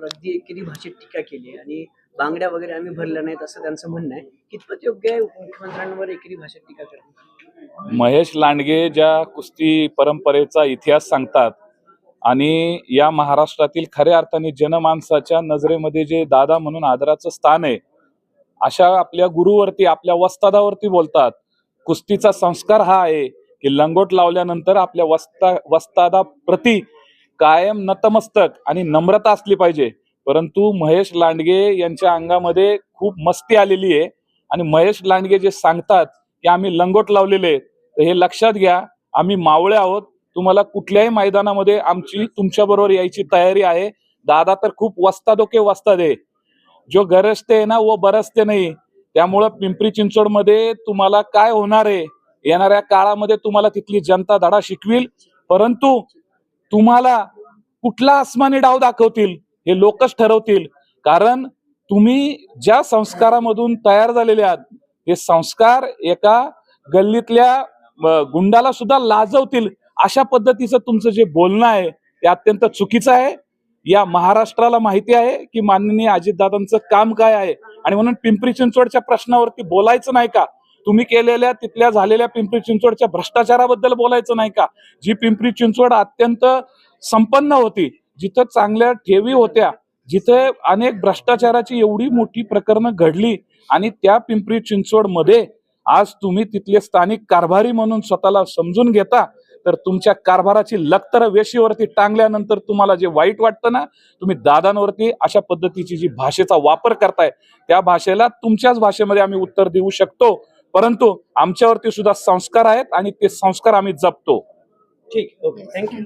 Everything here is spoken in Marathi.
अगदी एकेरी भाषेत टीका केली आणि बांगड्या वगैरे आम्ही भरल्या नाहीत असं त्यांचं म्हणणं आहे. कितपत योग्य आहे मुख्यमंत्र्यांवर एकेरी भाषेत टीका करणं? महेश लांडगे ज्या कुस्ती परंपरेचा इतिहास सांगतात आणि या महाराष्ट्रातील खऱ्या अर्थाने जनमानसाच्या नजरेमध्ये जे दादा म्हणून आदराचं स्थान आहे, अशा आपल्या गुरुवरती, आपल्या वस्तादावरती बोलतात. कुस्तीचा संस्कार हा आहे की लंगोट लावल्यानंतर आपल्या वस्तादाप्रती कायम नतमस्तक आणि नम्रता असली पाहिजे. परंतु महेश लांडगे यांच्या अंगामध्ये खूप मस्ती आलेली आहे आणि महेश लांडगे जे सांगतात की आम्ही लंगोट लावलेले, तर हे लक्षात घ्या, आम्ही मावळे आहोत. तुम्हाला कुठल्याही मैदानामध्ये आमची तुमच्या बरोबर यायची तयारी आहे. दादा तर खूप वस्तादो के वस्ताद आहे. जो गरजते ना वो बरसते नाही. त्यामुळं पिंपरी चिंचवडमध्ये तुम्हाला काय होणार आहे, येणाऱ्या काळामध्ये तुम्हाला तिथली जनता धडा शिकविल. परंतु तुम्हाला कुठला आसमानी डाव दाखवतील हे लोकच ठरवतील. कारण तुम्ही ज्या संस्कारामधून तयार झालेले आहात, हे संस्कार एका गल्लीतल्या गुंडाला सुद्धा लाजवतील. अशा पद्धतीचं तुमचं जे बोलणं आहे ते अत्यंत चुकीचं आहे. या महाराष्ट्राला माहिती आहे की माननीय अजितदादांचं काम काय आहे आणि म्हणून पिंपरी चिंचवडच्या प्रश्नावरती बोलायचं नाही का? तुम्ही केलेल्या तिथल्या झालेल्या पिंपरी चिंचवडच्या भ्रष्टाचाराबद्दल बोलायचं नाही का? जी पिंपरी चिंचवड अत्यंत संपन्न होती, जिथं चांगल्या ठेवी होत्या, जिथे अनेक भ्रष्टाचाराची एवढी मोठी प्रकरणं घडली आणि त्या पिंपरी चिंचवड मध्ये आज तुम्ही तिथले स्थानिक कारभारी म्हणून स्वतःला समजून घेता, तर तुमच्या कारभाराची लक्तर वेशीवरती टांगल्यानंतर तुम्हाला जे वाईट वाटतं ना, तुम्ही दादांवरती अशा पद्धतीची जी भाषेचा वापर करताय, त्या भाषेला तुमच्याच भाषेमध्ये आम्ही उत्तर देऊ शकतो. परंतु आमच्यावरती सुद्धा संस्कार आहेत आणि ते संस्कार आम्ही जपतो. ठीक, ओके, थँक्यू.